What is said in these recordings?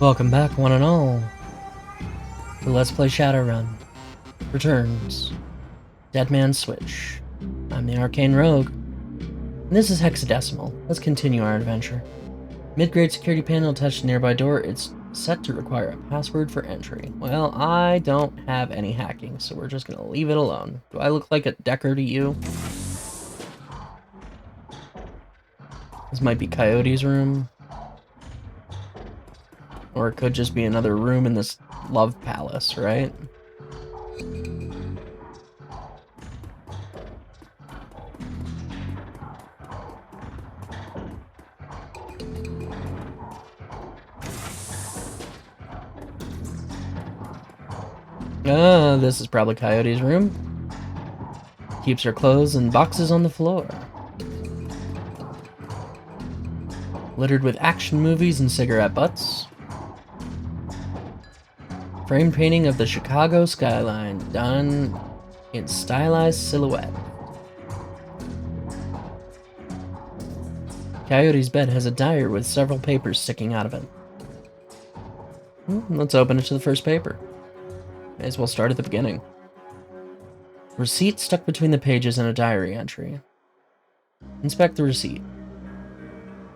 Welcome back, one and all, to Let's Play Shadowrun. Returns. Dead Man's Switch. I'm the Arcane Rogue. And this is hexadecimal. Let's continue our adventure. Mid-grade security panel attached to nearby door. It's set to require a password for entry. Well, I don't have any hacking, so we're just gonna leave it alone. Do I look like a decker to you? This might be Coyote's room. Or it could just be another room in this love palace, right? This is probably Coyote's room. Keeps her clothes in boxes on the floor. Littered with action movies and cigarette butts. Frame painting of the Chicago skyline, done in stylized silhouette. Coyote's bed has a diary with several papers sticking out of it. Let's open it to the first paper. May as well start at the beginning. Receipt stuck between the pages and a diary entry. Inspect the receipt.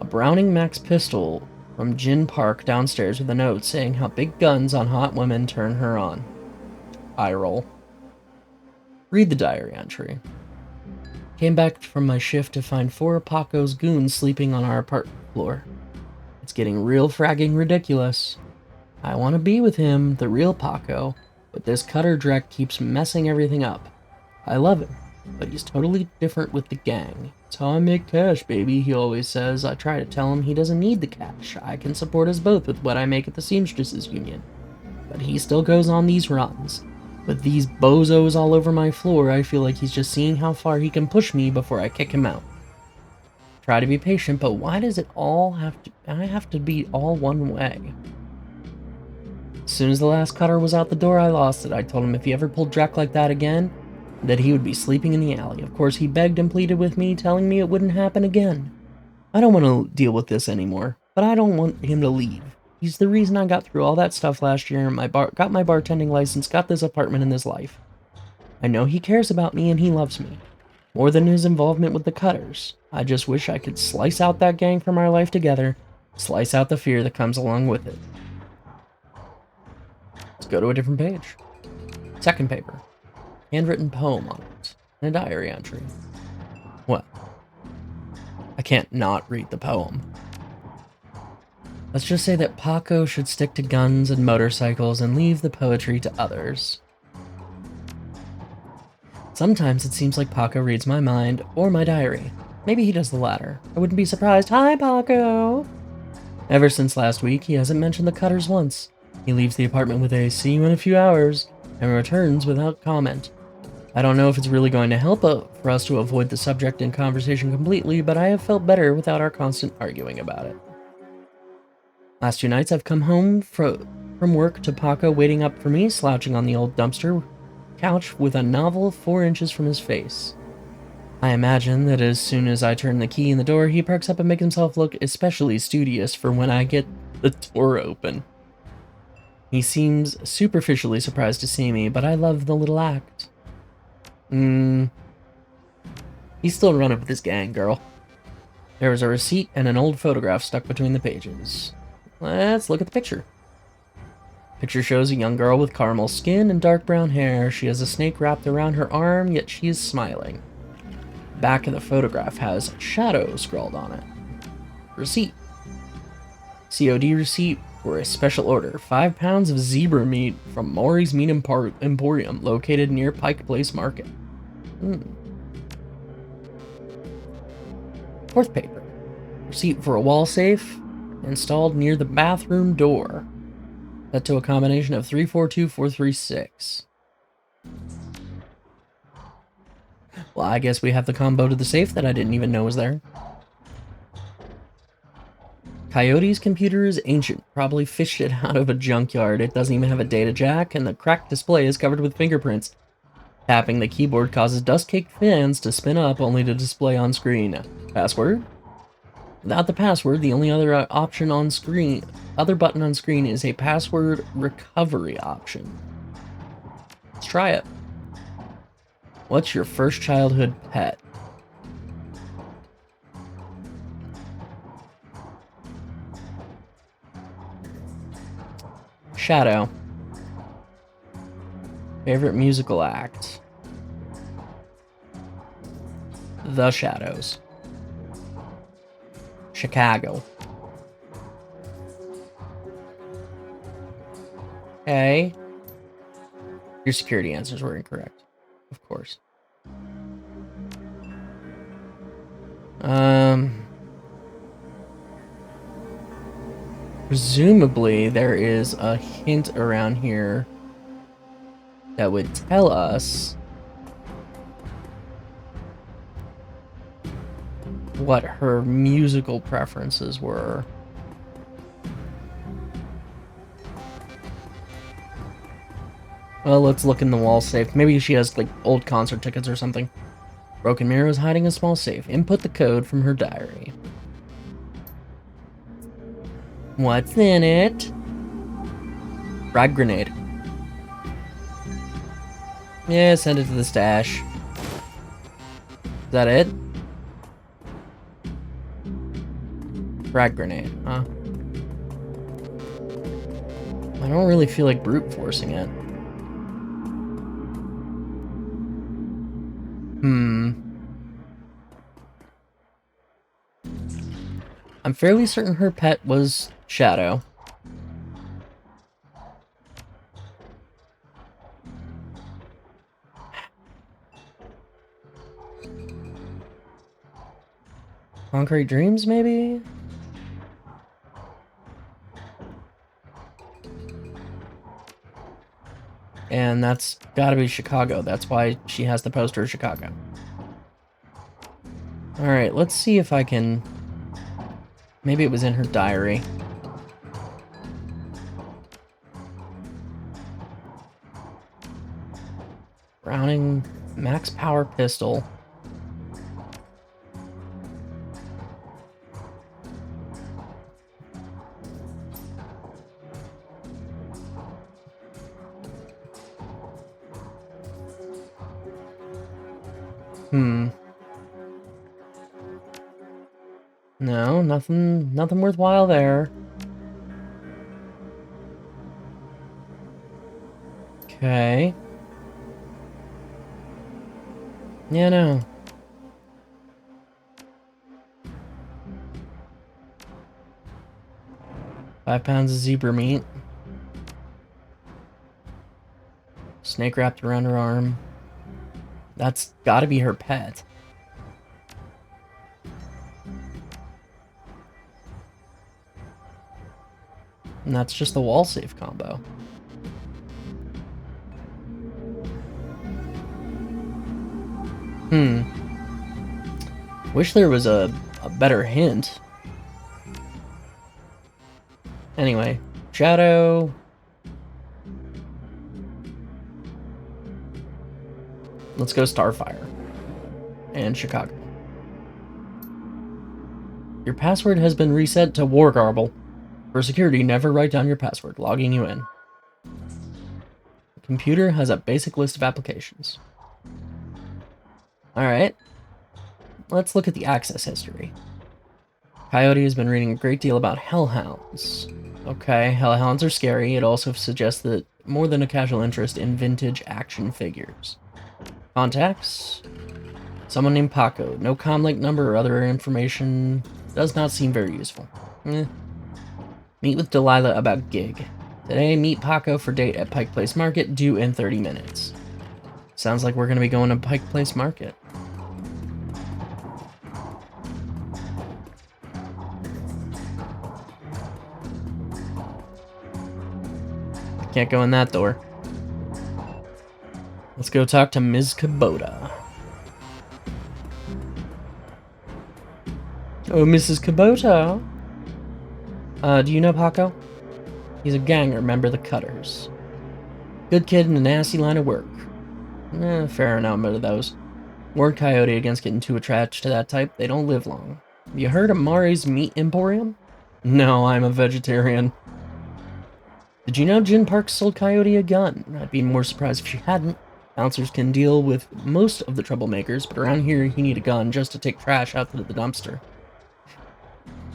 A Browning Max pistol from Gin Park downstairs with a note saying how big guns on hot women turn her on. Eye roll. Read the diary entry. Came back from my shift to find 4 of Paco's goons sleeping on our apartment floor. It's getting real fragging ridiculous. I want to be with him, the real Paco, but this cutter drek keeps messing everything up. I love him, but he's totally different with the gang. It's how I make cash, baby, he always says. I try to tell him he doesn't need the cash. I can support us both with what I make at the Seamstresses Union. But he still goes on these runs. With these bozos all over my floor, I feel like he's just seeing how far he can push me before I kick him out. Try to be patient, but why does it all I have to be all one way? As soon as the last cutter was out the door, I lost it. I told him if he ever pulled drek like that again, that he would be sleeping in the alley. Of course, he begged and pleaded with me, telling me it wouldn't happen again. I don't want to deal with this anymore, but I don't want him to leave. He's the reason I got through all that stuff last year, got my bartending license, got this apartment and this life. I know he cares about me and he loves me, more than his involvement with the cutters. I just wish I could slice out that gang from our life together, slice out the fear that comes along with it. Let's go to a different page. Second paper. Handwritten poem on it, and a diary entry. Well, I can't not read the poem. Let's just say that Paco should stick to guns and motorcycles and leave the poetry to others. Sometimes it seems like Paco reads my mind or my diary. Maybe he does the latter. I wouldn't be surprised. Hi, Paco! Ever since last week, he hasn't mentioned the cutters once. He leaves the apartment with a "see you in a few hours" and returns without comment. I don't know if it's really going to help for us to avoid the subject in conversation completely, but I have felt better without our constant arguing about it. Last 2 nights I've come home from work to Paco waiting up for me, slouching on the old dumpster couch with a novel 4 inches from his face. I imagine that as soon as I turn the key in the door, he perks up and makes himself look especially studious for when I get the door open. He seems superficially surprised to see me, but I love the little act. He's still running with his gang, girl. There was a receipt and an old photograph stuck between the pages. Let's look at the picture. Picture shows a young girl with caramel skin and dark brown hair. She has a snake wrapped around her arm, yet she is smiling. Back of the photograph has shadow scrawled on it. Receipt. COD receipt for a special order. 5 pounds of zebra meat from Maury's Meat Emporium, located near Pike Place Market. Fourth paper. Receipt for a wall safe installed near the bathroom door. Set to a combination of 342436. Well, I guess we have the combo to the safe that I didn't even know was there. Coyote's computer is ancient, probably fished it out of a junkyard. It doesn't even have a data jack, and the cracked display is covered with fingerprints. Tapping the keyboard causes dust-caked fans to spin up only to display on screen. Password? Without the password, the only other button on screen is a password recovery option. Let's try it. What's your first childhood pet? Shadow. Favorite musical act? The Shadows. Chicago. Okay. Your security answers were incorrect. Of course. Presumably there is a hint around here that would tell us what her musical preferences were. Well, let's look in the wall safe. Maybe she has, like, old concert tickets or something. Broken Mirror is hiding a small safe. Input the code from her diary. What's in it? Frag grenade. Yeah, send it to the stash. Is that it? Frag grenade, huh? I don't really feel like brute forcing it. I'm fairly certain her pet was Shadow. Concrete Dreams, maybe? And that's gotta be Chicago. That's why she has the poster of Chicago. Alright, let's see if I can... Maybe it was in her diary. Browning max power pistol. No, nothing worthwhile there. Okay. Yeah, no. £5 of zebra meat. Snake wrapped around her arm. That's gotta be her pet. And that's just the wall safe combo. Wish there was a better hint. Anyway, Shadow. Let's go Starfire. And Chicago. Your password has been reset to War Garble. For security, never write down your password, logging you in. The computer has a basic list of applications. Alright. Let's look at the access history. Coyote has been reading a great deal about hellhounds. Okay, hellhounds are scary. It also suggests that more than a casual interest in vintage action figures. Contacts? Someone named Paco. No comlink number or other information. Does not seem very useful. Meet with Delilah about gig. Today, meet Paco for date at Pike Place Market, due in 30 minutes. Sounds like we're going to be going to Pike Place Market. Can't go in that door. Let's go talk to Ms. Kubota. Oh, Mrs. Kubota. Do you know Paco? He's a ganger, member of the Cutters. Good kid in a nasty line of work. Fair number of those. Warned Coyote against getting too attached to that type. They don't live long. Have you heard of Mari's Meat Emporium? No, I'm a vegetarian. Did you know Gin Park sold Coyote a gun? I'd be more surprised if she hadn't. Bouncers can deal with most of the troublemakers, but around here you need a gun just to take trash out to the dumpster.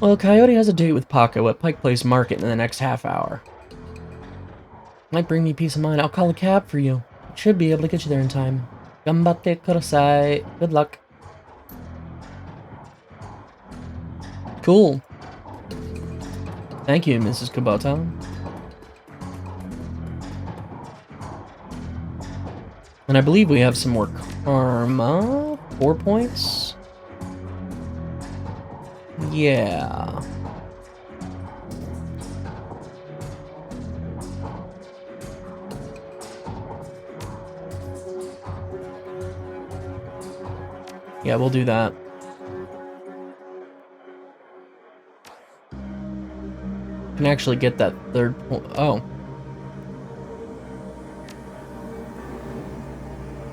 Well, Coyote has a date with Paco at Pike Place Market in the next half hour. Might bring me peace of mind. I'll call a cab for you. Should be able to get you there in time. Gambatte kudasai. Good luck. Cool. Thank you, Mrs. Kubota. And I believe we have some more karma. 4 points? Yeah. Yeah, we'll do that. Can actually get that third point. Oh.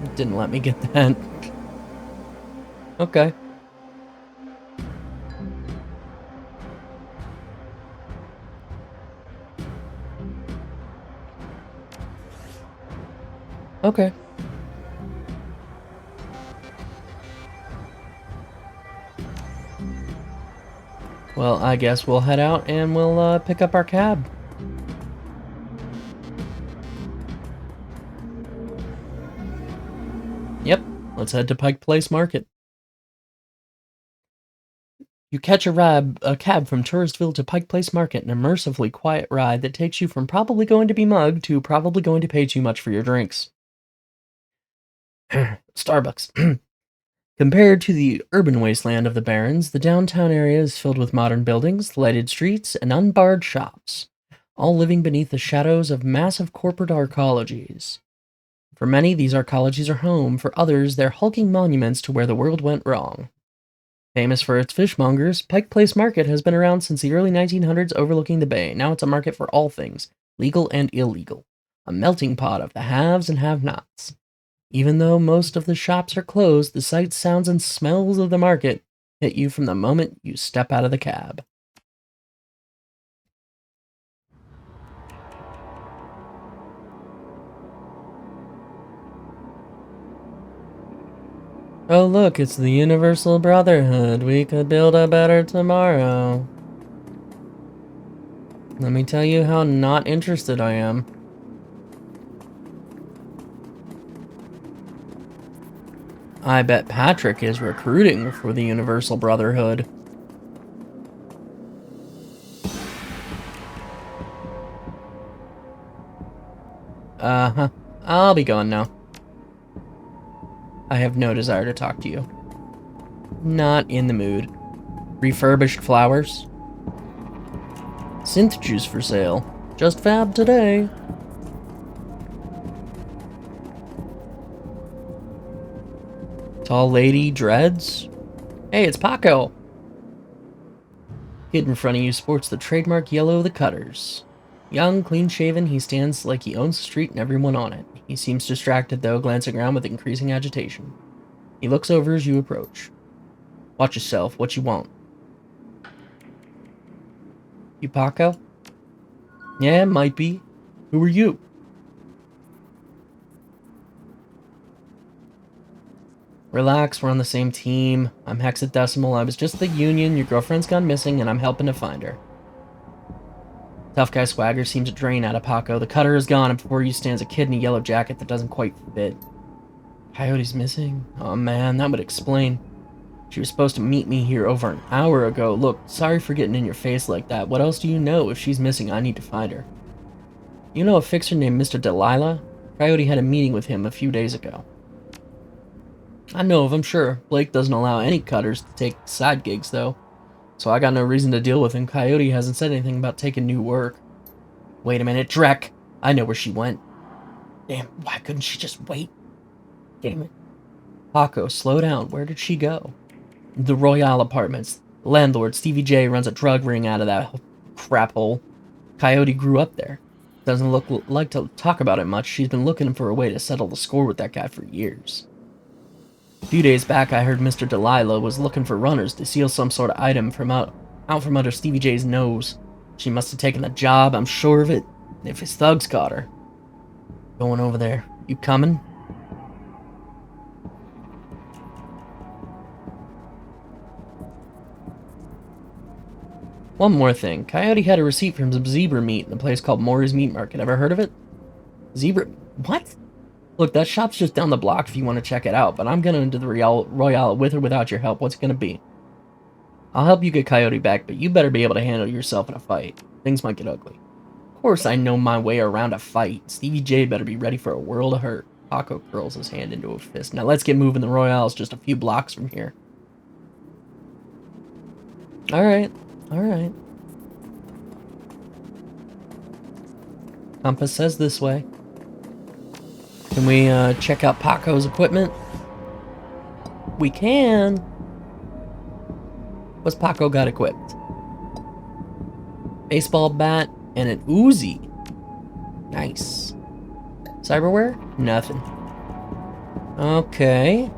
It didn't let me get that. Okay. Okay. Well, I guess we'll head out and we'll pick up our cab. Yep, let's head to Pike Place Market. You catch a cab from Touristville to Pike Place Market, an immersively quiet ride that takes you from probably going to be mugged to probably going to pay too much for your drinks. Starbucks. Compared to the urban wasteland of the Barrens, the downtown area is filled with modern buildings, lighted streets, and unbarred shops, all living beneath the shadows of massive corporate arcologies. For many, these arcologies are home. For others, they're hulking monuments to where the world went wrong. Famous for its fishmongers, Pike Place Market has been around since the early 1900s overlooking the bay. Now it's a market for all things, legal and illegal. A melting pot of the haves and have-nots. Even though most of the shops are closed, the sights, sounds, and smells of the market hit you from the moment you step out of the cab. Oh look, it's the Universal Brotherhood. We could build a better tomorrow. Let me tell you how not interested I am. I bet Patrick is recruiting for the Universal Brotherhood. Uh-huh. I'll be going now. I have no desire to talk to you. Not in the mood. Refurbished flowers? Synth juice for sale. Just fab today. Tall lady dreads? Hey, it's Paco! Kid in front of you sports the trademark yellow of the Cutters. Young, clean-shaven, he stands like he owns the street and everyone on it. He seems distracted, though, glancing around with increasing agitation. He looks over as you approach. Watch yourself. What you want? You Paco? Yeah, might be. Who are you? Relax, we're on the same team. I'm Hexadecimal. I was just the Union. Your girlfriend's gone missing, and I'm helping to find her. Tough guy swagger seems to drain out of Paco. The Cutter is gone, and before you stands a kid in a yellow jacket that doesn't quite fit. Coyote's missing? Oh man, that would explain. She was supposed to meet me here over an hour ago. Look, sorry for getting in your face like that. What else do you know? If she's missing, I need to find her. You know a fixer named Mr. Delilah? Coyote had a meeting with him a few days ago. I know of him, sure. Blake doesn't allow any Cutters to take side gigs, though. So I got no reason to deal with him. Coyote hasn't said anything about taking new work. Wait a minute, Drek! I know where she went. Damn, why couldn't she just wait? Damn it. Paco, slow down. Where did she go? The Royale Apartments. The landlord, Stevie J, runs a drug ring out of that crap hole. Coyote grew up there. Doesn't like to talk about it much. She's been looking for a way to settle the score with that guy for years. A few days back, I heard Mr. Delilah was looking for runners to steal some sort of item from out from under Stevie J's nose. She must have taken the job, I'm sure of it, if his thugs caught her. Going over there. You coming? One more thing. Coyote had a receipt from some zebra meat in a place called Moore's Meat Market. Ever heard of it? Zebra... What? Look, that shop's just down the block if you want to check it out, but I'm going into the Royale with or without your help. What's it going to be? I'll help you get Coyote back, but you better be able to handle yourself in a fight. Things might get ugly. Of course I know my way around a fight. Stevie J better be ready for a world of hurt. Paco curls his hand into a fist. Now let's get moving. The Royale's just a few blocks from here. Alright. Alright. Compass says this way. Can we check out Paco's equipment? We can. What's Paco got equipped? Baseball bat and an Uzi. Nice. Cyberware? Nothing. Okay.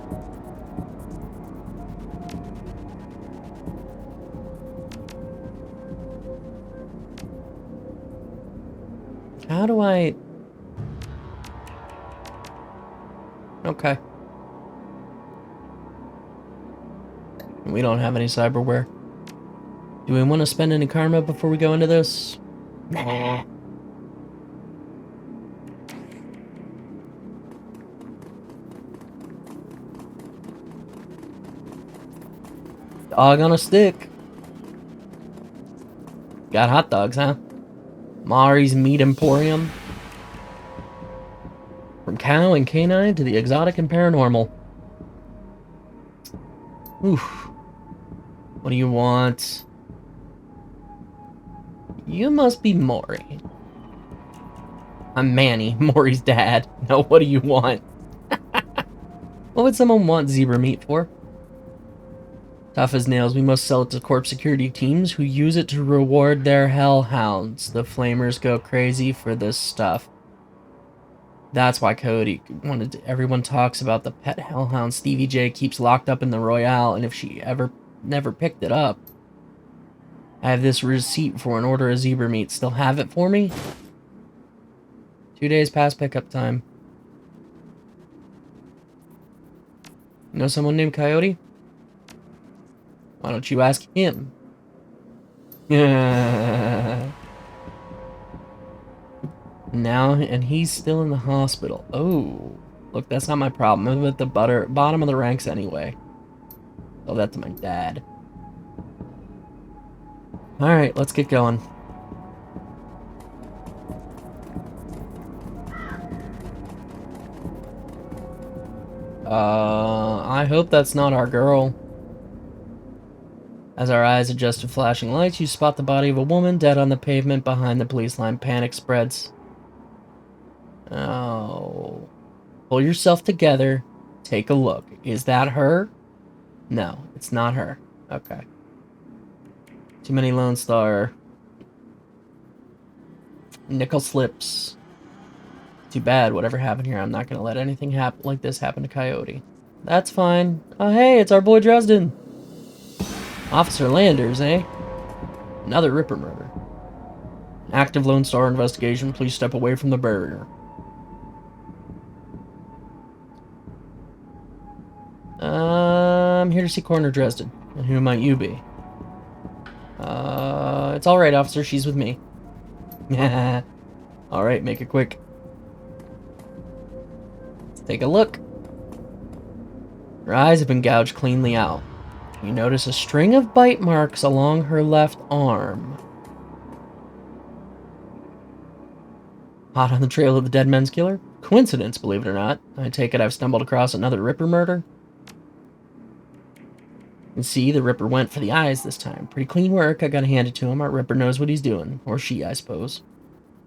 How do I... Okay. We don't have any cyberware. Do we want to spend any karma before we go into this? Nah. Dog on a stick. Got hot dogs, huh? Marries Meat Emporium. From cow and canine to the exotic and paranormal. Oof. What do you want? You must be Maury. I'm Manny, Maury's dad. No, what do you want? What would someone want zebra meat for? Tough as nails, we must sell it to corp security teams who use it to reward their hellhounds. The flamers go crazy for this stuff. That's why Cody wanted to, everyone talks about the pet hellhound Stevie J keeps locked up in the Royale, and if she never picked it up. I have this receipt for an order of zebra meat. Still have it for me? 2 days past pickup time. You know someone named Coyote? Why don't you ask him? Yeah. Now, and he's still in the hospital. Oh, look, that's not my problem. I'm at the bottom of the ranks anyway. Oh, that's my dad. All right, let's get going. I hope that's not our girl. As our eyes adjust to flashing lights, you spot the body of a woman dead on the pavement behind the police line. Panic spreads. Oh. Pull yourself together. Take a look. Is that her? No, it's not her. Okay. Too many Lone Star. Nickel slips. Too bad, whatever happened here. I'm not going to let anything like this happen to Coyote. That's fine. Oh, hey, it's our boy Dresden. Officer Landers, eh? Another Ripper murder. Active Lone Star investigation. Please step away from the barrier. I'm here to see Coroner Dresden. And who might you be? It's alright, officer. She's with me. Alright, make it quick. Let's take a look. Her eyes have been gouged cleanly out. You notice a string of bite marks along her left arm. Hot on the trail of the dead men's killer? Coincidence, believe it or not. I take it I've stumbled across another Ripper murder. You can see the Ripper went for the eyes this time. Pretty clean work, I gotta hand it to him. Our Ripper knows what he's doing. Or she, I suppose.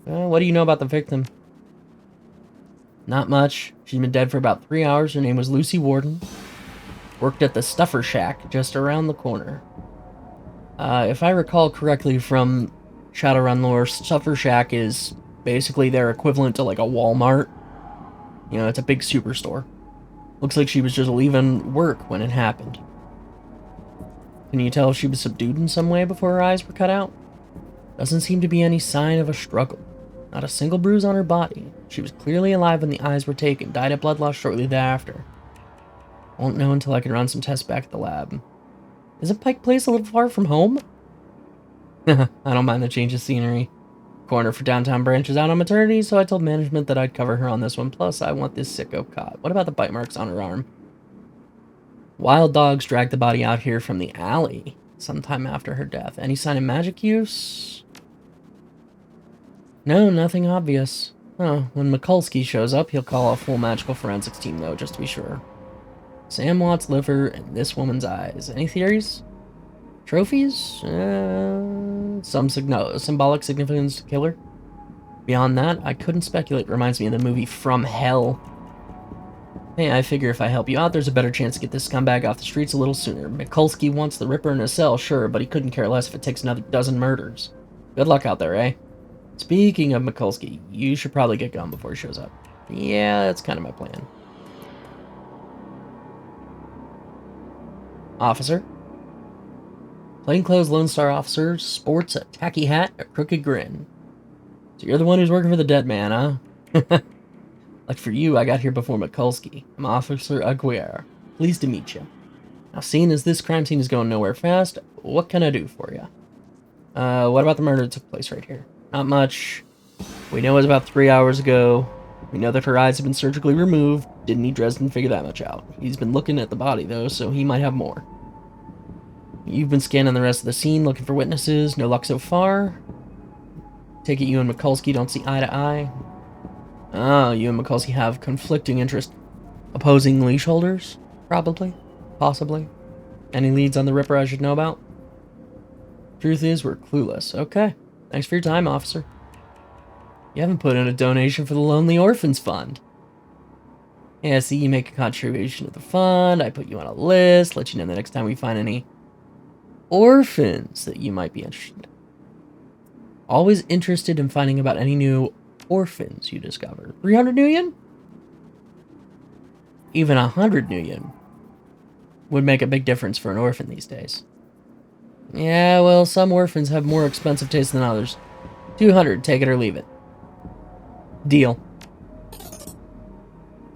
What do you know about the victim? Not much. She's been dead for about 3 hours. Her name was Lucy Warden. Worked at the Stuffer Shack just around the corner. If I recall correctly from Shadowrun lore, Stuffer Shack is basically their equivalent to like a Walmart. You know, it's a big superstore. Looks like she was just leaving work when it happened. Can you tell if she was subdued in some way before her eyes were cut out? Doesn't seem to be any sign of a struggle. Not a single bruise on her body. She was clearly alive when the eyes were taken, died of blood loss shortly thereafter. Won't know until I can run some tests back at the lab. Isn't Pike Place a little far from home? I don't mind the change of scenery. Corner for downtown branch is out on maternity, so I told management that I'd cover her on this one. Plus, I want this sicko caught. What about the bite marks on her arm? Wild dogs dragged the body out here from the alley sometime after her death. Any sign of magic use? No, nothing obvious. Oh, when Mikulski shows up, he'll call a full magical forensics team, though, just to be sure. Sam Watt's liver and this woman's eyes. Any theories? Trophies? Some symbolic significance to killer? Beyond that, I couldn't speculate. Reminds me of the movie From Hell. Hey, I figure if I help you out, there's a better chance to get this scumbag off the streets a little sooner. Mikulski wants the Ripper in a cell, sure, but he couldn't care less if it takes another dozen murders. Good luck out there, eh? Speaking of Mikulski, you should probably get going before he shows up. Yeah, that's kind of my plan. Officer. Plainclothes Lone Star officer sports a tacky hat, a crooked grin. So you're the one who's working for the dead man, huh? Like for you, I got here before Mikulski. I'm Officer Aguirre. Pleased to meet you. Now, seeing as this crime scene is going nowhere fast, what can I do for you? What about the murder that took place right here? Not much. We know it was about 3 hours ago. We know that her eyes have been surgically removed. Didn't need Dresden to figure that much out. He's been looking at the body, though, so he might have more. You've been scanning the rest of the scene, looking for witnesses. No luck so far. Take it you and Mikulski don't see eye to eye. Oh, you and Mikulski have conflicting interests. Opposing leash holders? Probably. Possibly. Any leads on the Ripper I should know about? Truth is, we're clueless. Okay. Thanks for your time, officer. You haven't put in a donation for the Lonely Orphans Fund. Yeah, see, you make a contribution to the fund, I put you on a list, let you know the next time we find any orphans that you might be interested in. Always interested in finding about any new orphans you discover. 300 new yen? Even 100 new yen would make a big difference for an orphan these days. Yeah, well, some orphans have more expensive taste than others. 200, take it or leave it. Deal.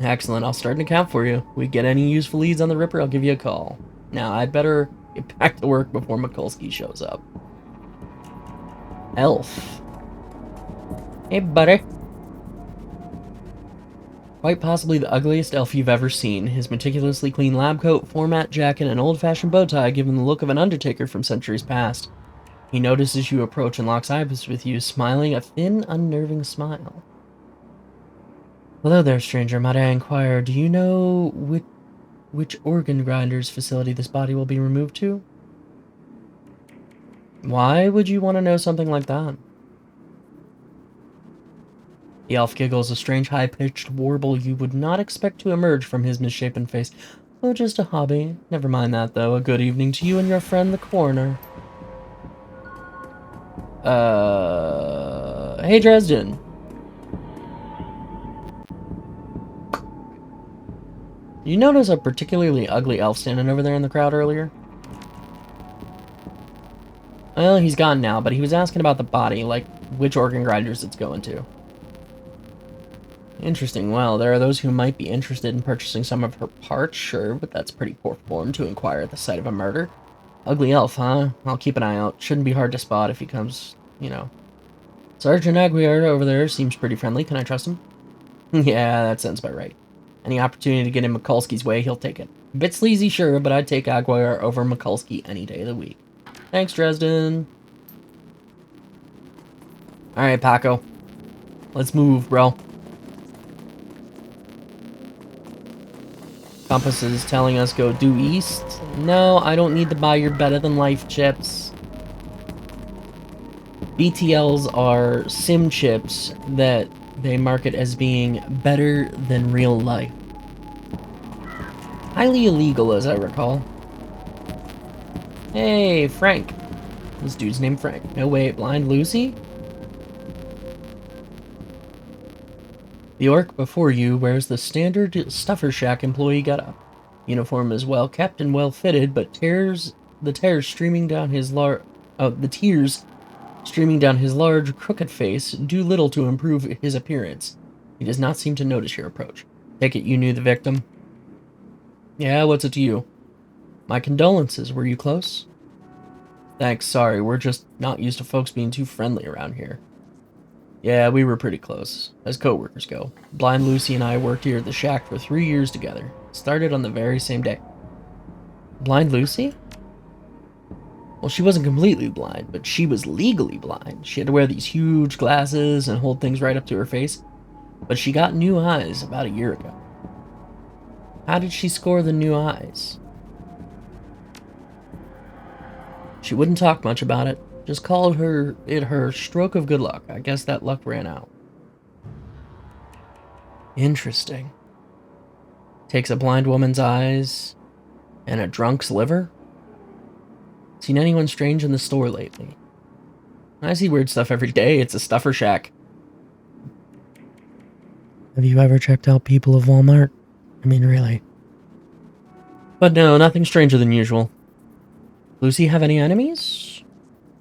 Excellent, I'll start an account for you. We get any useful leads on the Ripper, I'll give you a call. Now, I'd better get back to work before Mikulski shows up. Elf. Hey, buddy. Quite possibly the ugliest elf you've ever seen. His meticulously clean lab coat, format jacket, and old-fashioned bow tie give him the look of an undertaker from centuries past. He notices you approach and locks eyes with you, smiling a thin, unnerving smile. Hello there, stranger. Might I inquire, do you know which organ grinder's facility this body will be removed to? Why would you want to know something like that? The elf giggles, a strange high-pitched warble you would not expect to emerge from his misshapen face. Oh, just a hobby. Never mind that, though. A good evening to you and your friend, the coroner. Hey, Dresden. You notice a particularly ugly elf standing over there in the crowd earlier? Well, he's gone now, but he was asking about the body, like which organ grinders it's going to. Interesting. Well, there are those who might be interested in purchasing some of her parts, sure, but that's pretty poor form to inquire at the site of a murder. Ugly elf, huh? I'll keep an eye out. Shouldn't be hard to spot if he comes, you know. Sergeant Aguirre over there seems pretty friendly. Can I trust him? Yeah, that sounds about right. Any opportunity to get in Mikulski's way, he'll take it. A bit sleazy, sure, but I'd take Aguirre over Mikulski any day of the week. Thanks, Dresden. Alright, Paco. Let's move, bro. Compass is telling us go due east. No, I don't need to buy your better-than-life chips. BTLs are sim chips that they market as being better than real life. Highly illegal, as I recall. Hey, Frank. This dude's named Frank. No, wait, Blind Lucy? The orc before you wears the standard stuffer shack employee getup. Uniform is well kept and well fitted, but the tears streaming down his the tears streaming down his large, crooked face do little to improve his appearance. He does not seem to notice your approach. Take it you knew the victim? Yeah, what's it to you? My condolences, were you close? Thanks, sorry, we're just not used to folks being too friendly around here. Yeah, we were pretty close, as co-workers go. Blind Lucy and I worked here at the shack for 3 years together. Started on the very same day. Blind Lucy? Well, she wasn't completely blind, but she was legally blind. She had to wear these huge glasses and hold things right up to her face. But she got new eyes about a year ago. How did she score the new eyes? She wouldn't talk much about it. Just called it her stroke of good luck. I guess that luck ran out. Interesting. Takes a blind woman's eyes and a drunk's liver? Seen anyone strange in the store lately? I see weird stuff every day. It's a stuffer shack. Have you ever checked out people of Walmart? I mean, really. But no, nothing stranger than usual. Lucy have any enemies?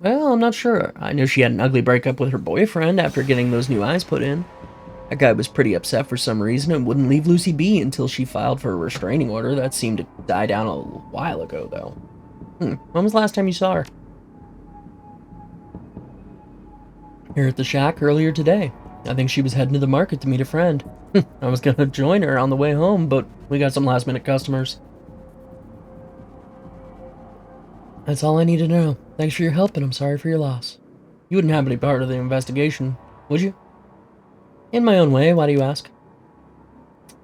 Well, I'm not sure. I know she had an ugly breakup with her boyfriend after getting those new eyes put in. That guy was pretty upset for some reason and wouldn't leave Lucy be until she filed for a restraining order. That seemed to die down a while ago, though. When was the last time you saw her? Here at the shack earlier today. I think she was heading to the market to meet a friend. I was gonna join her on the way home, but we got some last-minute customers. That's all I need to know. Thanks for your help, and I'm sorry for your loss. You wouldn't have any part of the investigation, would you? In my own way, why do you ask?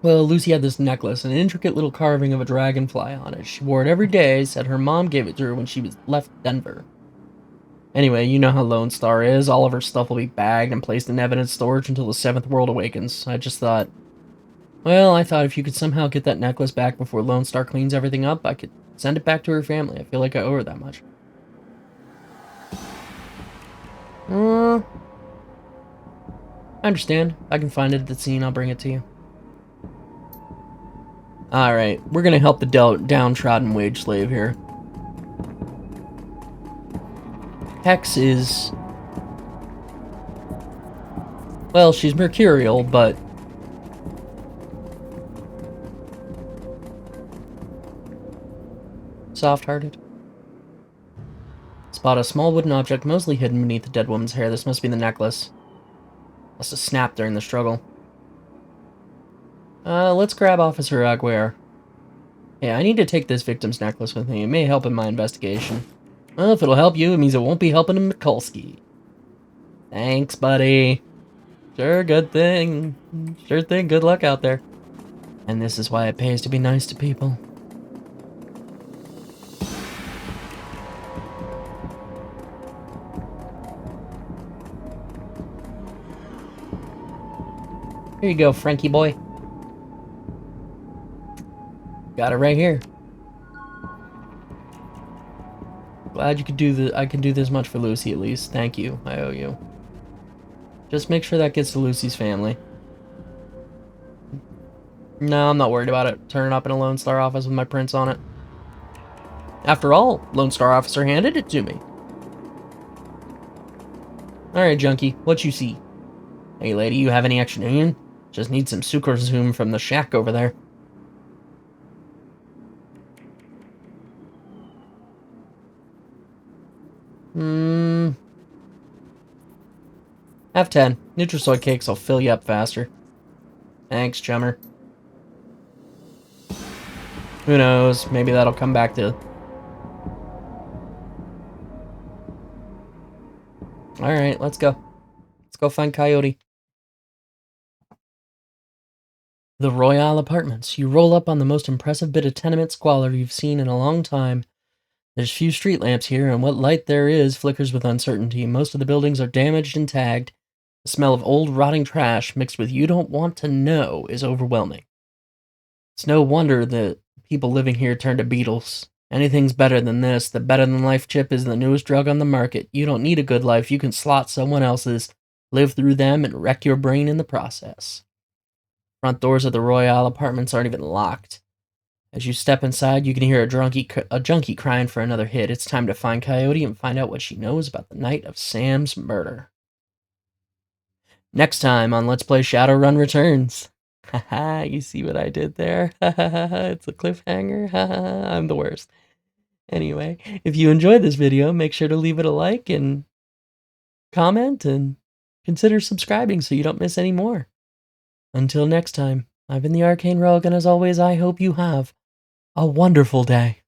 Well, Lucy had this necklace, an intricate little carving of a dragonfly on it. She wore it every day, said her mom gave it to her when she left Denver. Anyway, you know how Lone Star is. All of her stuff will be bagged and placed in evidence storage until the Seventh World awakens. I thought if you could somehow get that necklace back before Lone Star cleans everything up, I could send it back to her family. I feel like I owe her that much. I understand. I can find it at the scene. I'll bring it to you. Alright, we're gonna help the downtrodden wage slave here. Hex is... well, she's mercurial, but... soft-hearted. Spot a small wooden object mostly hidden beneath the dead woman's hair. This must be the necklace. Must have snapped during the struggle. Let's grab Officer Aguirre. Yeah, I need to take this victim's necklace with me. It may help in my investigation. Well, if it'll help you, it means it won't be helping Mikulski. Thanks, buddy. Sure, good thing. Sure thing, good luck out there. And this is why it pays to be nice to people. Here you go, Frankie boy. Got it right here. Glad you could do I can do this much for Lucy at least. Thank you. I owe you. Just make sure that gets to Lucy's family. No, I'm not worried about it. Turning up in a Lone Star office with my prints on it. After all, Lone Star officer handed it to me. Alright, junkie. What you see? Hey, lady, you have any extra onion? Just need some sucre zoom from the shack over there. Have 10. Nutrasoy cakes will fill you up faster. Thanks, chummer. Who knows? Maybe that'll come back to... Alright, let's go. Let's go find Coyote. The Royale Apartments. You roll up on the most impressive bit of tenement squalor you've seen in a long time. There's few street lamps here, and what light there is flickers with uncertainty. Most of the buildings are damaged and tagged. The smell of old, rotting trash mixed with you don't want to know is overwhelming. It's no wonder that people living here turn to beetles. Anything's better than this. The better-than-life chip is the newest drug on the market. You don't need a good life. You can slot someone else's, live through them, and wreck your brain in the process. Front doors of the Royale apartments aren't even locked. As you step inside, you can hear a junkie crying for another hit. It's time to find Coyote and find out what she knows about the night of Sam's murder. Next time on Let's Play Shadowrun Returns. Haha, you see what I did there? It's a cliffhanger. I'm the worst. Anyway, if you enjoyed this video, make sure to leave it a like and comment and consider subscribing so you don't miss any more. Until next time, I've been the Arcane Rogue, and as always, I hope you have a wonderful day.